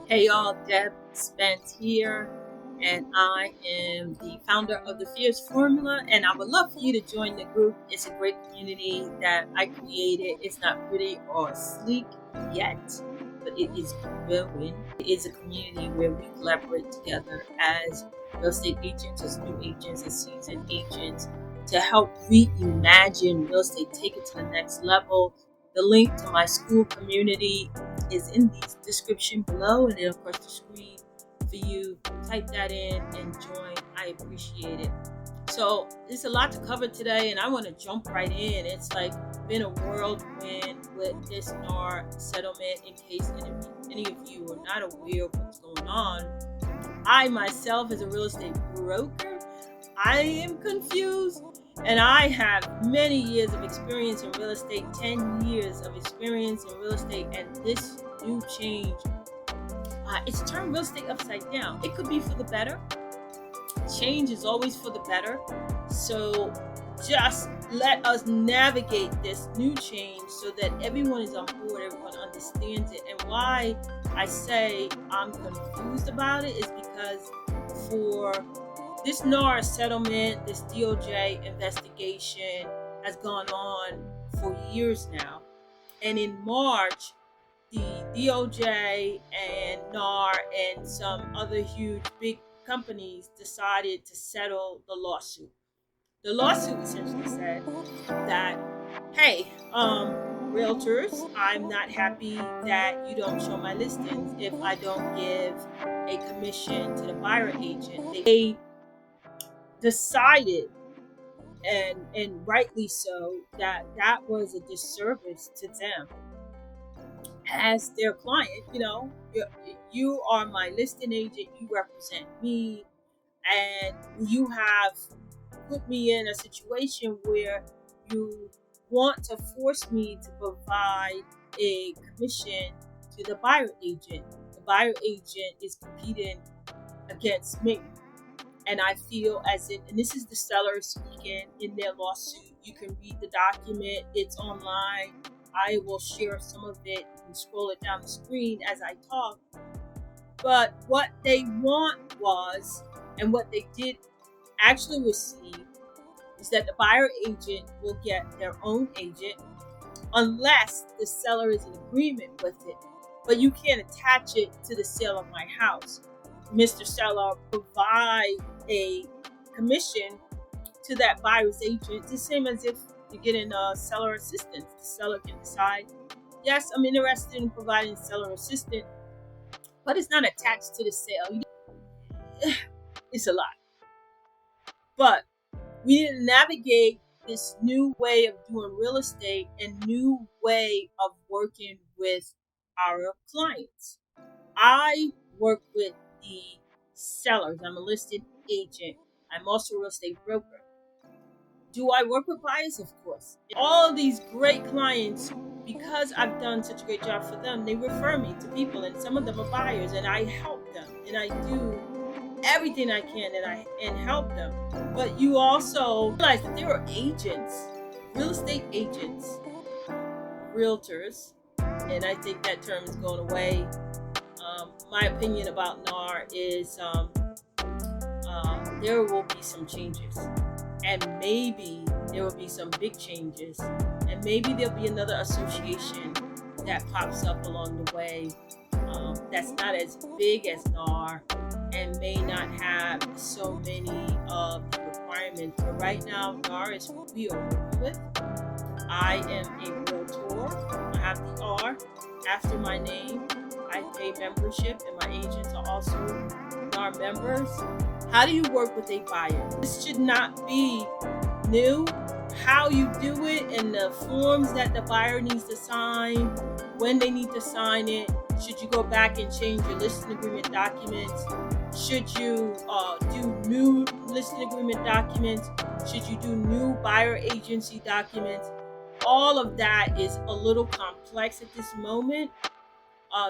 Hey y'all, Deb Spence here, and I am the founder of the Fierce Formula. And I would love for you to join the group. It's a great community that I created. It's not pretty or sleek yet, but it is growing. It is a community where we collaborate together as real estate agents, as new agents, as seasoned agents to help reimagine real estate, take it to the next level. The link to my school community is in the description below and then across the screen for you. Type that in and join. I appreciate it. So there's a lot to cover today, and I want to jump right in. It's like been a whirlwind with this NAR settlement. In case any of you are not aware of what's going on, I myself, as a real estate broker, I am confused. And I have many years of experience in real estate, 10 years of experience in real estate, and this new change, it's turned real estate upside down. It could be for the better. Change is always for the better. So just let us navigate this new change so that everyone is on board, everyone understands it. And why I say I'm confused about it is because for this NAR settlement, this DOJ investigation has gone on for years now. And in March, the DOJ and NAR and some other huge big companies decided to settle the lawsuit. The lawsuit essentially said that, hey, realtors, I'm not happy that you don't show my listings if I don't give a commission to the buyer agent. They decided, and rightly so, that was a disservice to them as their client. You are my listing agent, you represent me, and you have put me in a situation where you want to force me to provide a commission to the buyer agent. The buyer agent is competing against me. And I feel as if, and this is the seller speaking in their lawsuit. You can read the document, it's online. I will share some of it. You can scroll it down the screen as I talk. But what they want was, and what they did actually receive, is that the buyer agent will get their own agent unless the seller is in agreement with it. But you can't attach it to the sale of my house. Mr. Seller, provide a commission to that buyer's agent, the same as if you're getting a seller assistance. The seller can decide, yes, I'm interested in providing seller assistance, but it's not attached to the sale. It's a lot. But we need to navigate this new way of doing real estate and new way of working with our clients. I work with the sellers. I'm a listed agent. I'm also a real estate broker. Do I work with buyers? Of course. All these great clients, because I've done such a great job for them, they refer me to people, and some of them are buyers, and I help them, and I do everything I can and help them. But you also realize that there are agents, real estate agents, realtors, and I think that term is going away. My opinion about NAR is there will be some changes, and maybe there will be some big changes, and maybe there'll be another association that pops up along the way that's not as big as NAR and may not have so many of the requirements. But right now, NAR is who we are working with. I am a realtor. I have the R after my name. I pay membership, and my agents are also NAR members. How do you work with a buyer? This should not be new. How you do it and the forms that the buyer needs to sign, when they need to sign it. Should you go back and change your listing agreement documents? Should you do new listing agreement documents? Should you do new buyer agency documents? All of that is a little complex at this moment.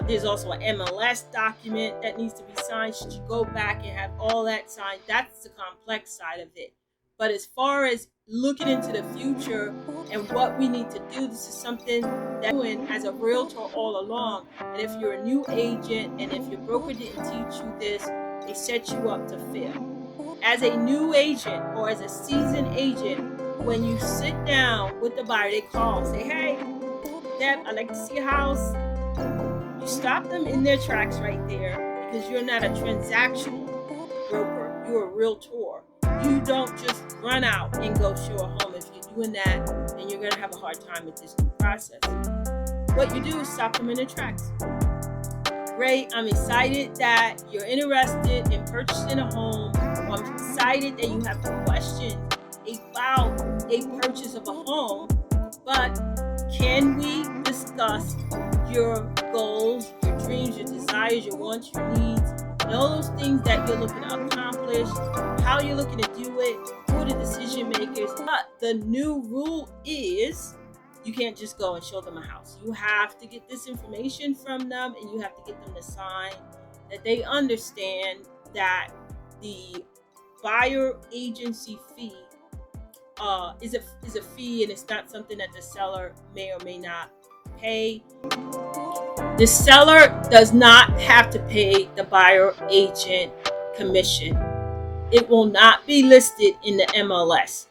There's also an MLS document that needs to be signed. Should you go back and have all that signed? That's the complex side of it. But as far as looking into the future and what we need to do, this is something that I'm doing as a realtor all along. And if you're a new agent and if your broker didn't teach you this, they set you up to fail. As a new agent or as a seasoned agent, when you sit down with the buyer, they call, say, hey, Deb, I'd like to see a house. You stop them in their tracks right there, because you're not a transactional broker, you're a realtor. You don't just run out and go show a home. If you're doing that, then you're going to have a hard time with this new process. What you do is stop them in their tracks. Great, I'm excited that you're interested in purchasing a home. I'm excited that you have questions about a purchase of a home, but can we discuss your goals, your dreams, your desires, your wants, your needs, and all those things that you're looking to accomplish, how you're looking to do it, who are the decision makers. But the new rule is you can't just go and show them a house. You have to get this information from them, and you have to get them to sign that they understand that the buyer agency fee is a fee, and it's not something that the seller may or may not pay. The seller does not have to pay the buyer agent commission. It will not be listed in the MLS.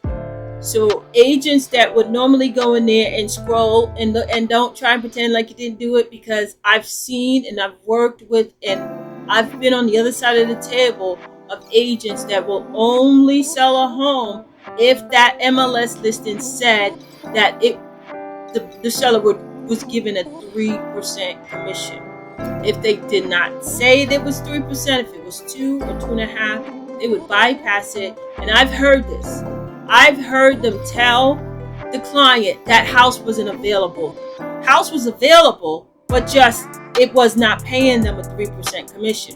So agents that would normally go in there and scroll and don't try and pretend like you didn't do it, because I've seen and I've worked with and I've been on the other side of the table of agents that will only sell a home if that MLS listing said that the seller was given a 3% commission. If they did not say that it was 3%, if it was 2 or 2.5%, they would bypass it. And I've heard this. I've heard them tell the client that house wasn't available. House was available, but just it was not paying them a 3% commission.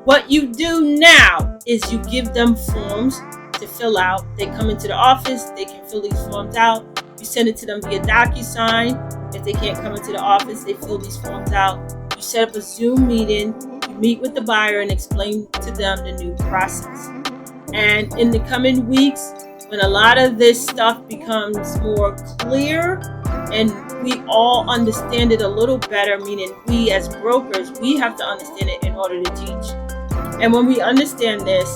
What you do now is you give them forms to fill out. They come into the office, they can fill these forms out. You send it to them via DocuSign. If they can't come into the office, they fill these forms out. You set up a Zoom meeting, you meet with the buyer and explain to them the new process. And in the coming weeks, when a lot of this stuff becomes more clear and we all understand it a little better, meaning we as brokers, we have to understand it in order to teach. And when we understand this,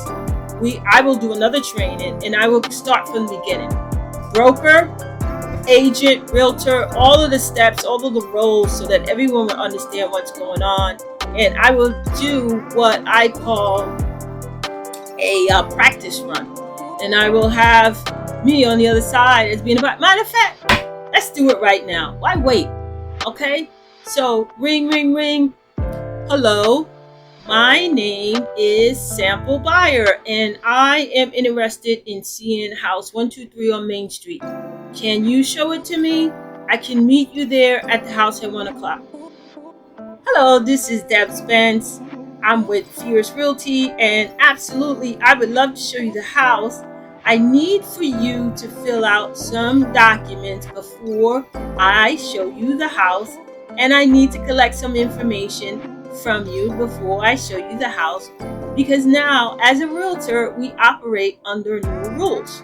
I will do another training and I will start from the beginning. Broker, agent, realtor, all of the steps, all of the roles, so that everyone will understand what's going on. And I will do what I call a practice run. And I will have me on the other side as being about, matter of fact, let's do it right now. Why wait? Okay? So ring, ring, ring. Hello. My name is Sample Buyer, and I am interested in seeing house 123 on Main Street. Can you show it to me? I can meet you there at the house at 1 o'clock. Hello, this is Deb Spence. I'm with Fierce Realty, and absolutely, I would love to show you the house. I need for you to fill out some documents before I show you the house, and I need to collect some information from you before I show you the house, because now as a realtor we operate under new rules.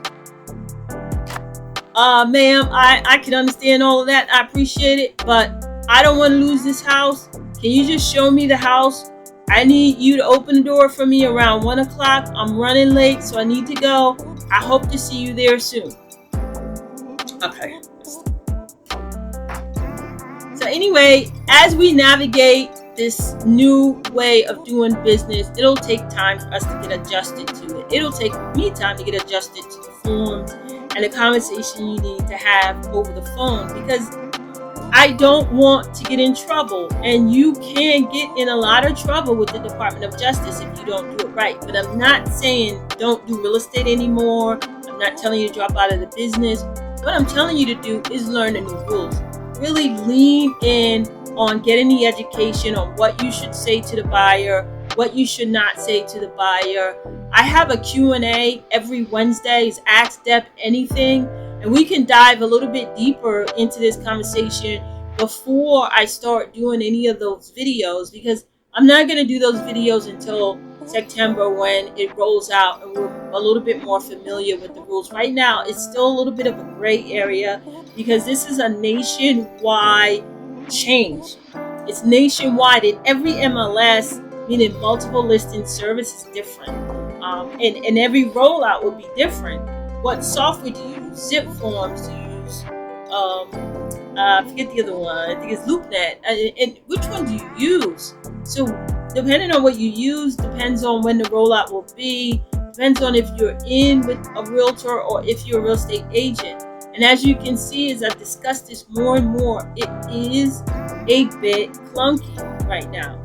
Ma'am, I can understand all of that. I appreciate it, but I don't want to lose this house. Can you just show me the house? I need you to open the door for me around 1 o'clock. I'm running late, so I need to go. I hope to see you there soon. Okay. So anyway, as we navigate this new way of doing business, it'll take time for us to get adjusted to it. It'll take me time to get adjusted to the forms and the conversation you need to have over the phone, because I don't want to get in trouble, and you can get in a lot of trouble with the Department of Justice if you don't do it right. But I'm not saying don't do real estate anymore. I'm not telling you to drop out of the business. What I'm telling you to do is learn the new rules. Really lean in on getting the education on what you should say to the buyer, what you should not say to the buyer. I have a Q&A every Wednesday. It's Ask Deb Anything. And we can dive a little bit deeper into this conversation before I start doing any of those videos, because I'm not going to do those videos until September when it rolls out and we're a little bit more familiar with the rules. Right now, it's still a little bit of a gray area because this is a nationwide change. It's nationwide in every MLS, meaning multiple listing service is different. And every rollout will be different. What software do you use? Zip forms do you use? I forget the other one. I think it's LoopNet. And which one do you use? So depending on what you use, depends on when the rollout will be, depends on if you're in with a realtor or if you're a real estate agent. And as you can see, as I've discussed this more and more, it is a bit clunky right now.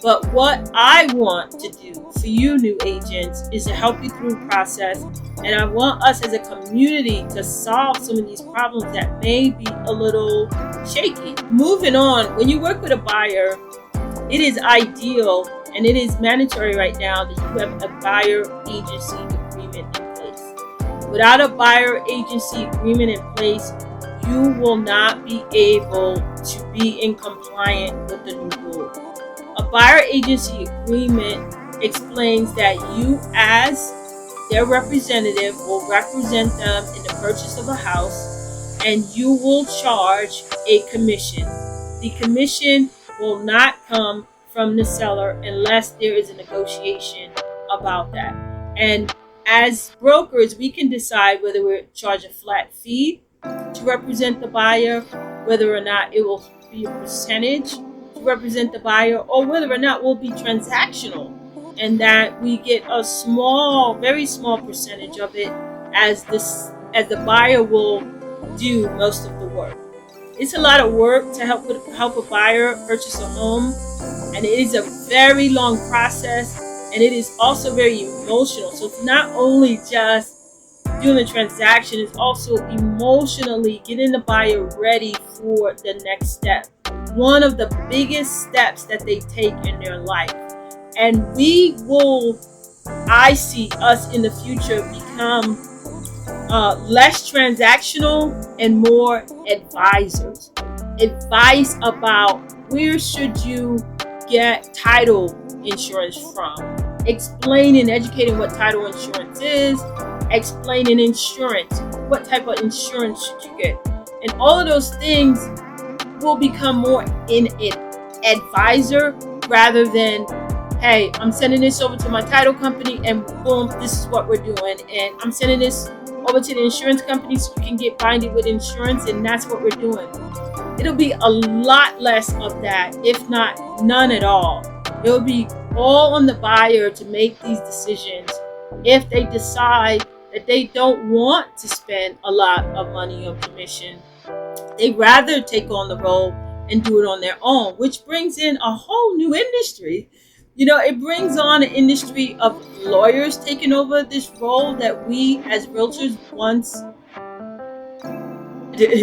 But what I want to do for you new agents is to help you through the process. And I want us as a community to solve some of these problems that may be a little shaky. Moving on, when you work with a buyer, it is ideal and it is mandatory right now that you have a buyer agency agreement in place. Without a buyer agency agreement in place, you will not be able to be in compliance with the new rule. A buyer agency agreement explains that you, as their representative, will represent them in the purchase of a house and you will charge a commission. The commission will not come from the seller unless there is a negotiation about that. And as brokers, we can decide whether we charge a flat fee to represent the buyer, whether or not it will be a percentage to represent the buyer, or whether or not we'll be transactional and that we get a small, very small percentage of it as the buyer will do most of the work. It's a lot of work to help a buyer purchase a home, and it is a very long process, and it is also very emotional. So it's not only just doing the transaction, it's also emotionally getting the buyer ready for the next step. One of the biggest steps that they take in their life. And I see us in the future become less transactional and more advisors. Advice about where should you get title insurance from. Explain and educating what title insurance is. Explaining insurance. What type of insurance should you get? And all of those things will become more in an advisor rather than, hey, I'm sending this over to my title company and boom, this is what we're doing. And I'm sending this over to the insurance company so you can get binded with insurance and that's what we're doing. It'll be a lot less of that, if not none at all. It'll be all on the buyer to make these decisions if they decide that they don't want to spend a lot of money on commission. They'd rather take on the role and do it on their own, which brings in a whole new industry. You know, it brings on an industry of lawyers taking over this role that we as realtors once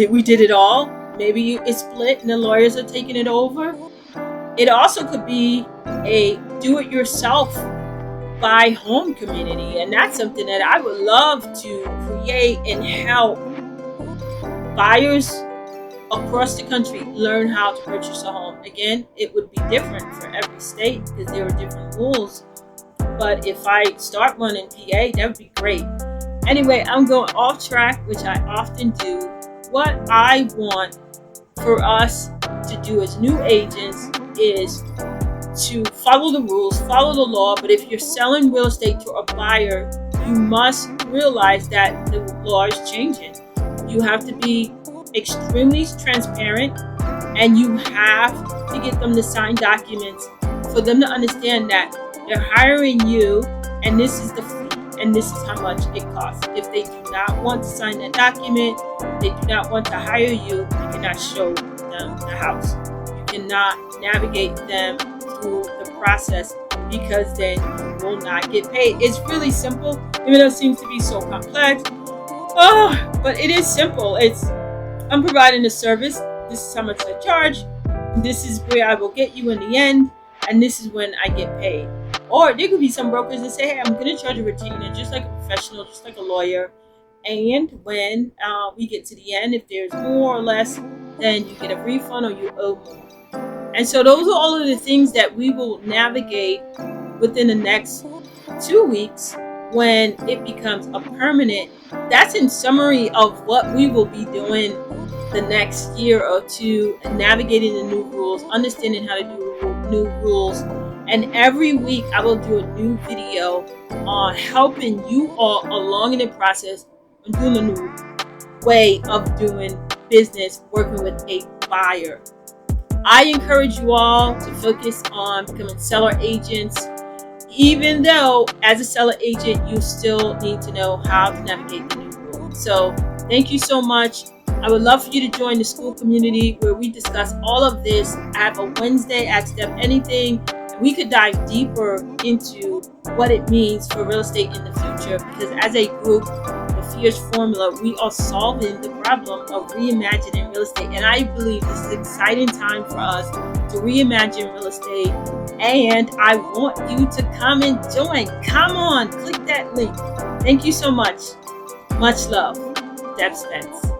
we did it all. Maybe it's split and the lawyers are taking it over. It also could be a do-it-yourself buy home community, and that's something that I would love to create and help buyers across the country learn how to purchase a home. Again, it would be different for every state because there are different rules. But if I start running PA, that would be great. Anyway, I'm going off track, which I often do. What I want for us to do as new agents is to follow the rules, follow the law. But if you're selling real estate to a buyer, you must realize that the law is changing. You have to be extremely transparent, and you have to get them to sign documents for them to understand that they're hiring you and this is the fee and this is how much it costs. If they do not want to sign that document, they do not want to hire you, you cannot show them the house. You cannot navigate them through the process because then you will not get paid. It's really simple, even though it seems to be so complex. But it is simple. I'm providing a service. This is how much I charge. This is where I will get you in the end, and this is when I get paid. Or there could be some brokers that say, hey, I'm going to charge a retainer just like a professional, just like a lawyer. And when we get to the end, if there's more or less, then you get a refund or you owe more. And so those are all of the things that we will navigate within the next 2 weeks when it becomes a permanent. That's in summary of what we will be doing the next year or two, navigating the new rules, understanding how to do new rules. And every week I will do a new video on helping you all along in the process on doing the new way of doing business, working with a buyer. I encourage you all to focus on becoming seller agents, even though as a seller agent, you still need to know how to navigate the new rules. So thank you so much. I would love for you to join the school community where we discuss all of this. I have a Wednesday Ask Steph Anything. We could dive deeper into what it means for real estate in the future, because as a group, the Fierce Formula, we are solving the problem of reimagining real estate. And I believe this is an exciting time for us to reimagine real estate. And I want you to come and join. Come on, click that link. Thank you so much. Much love. Deb Spence.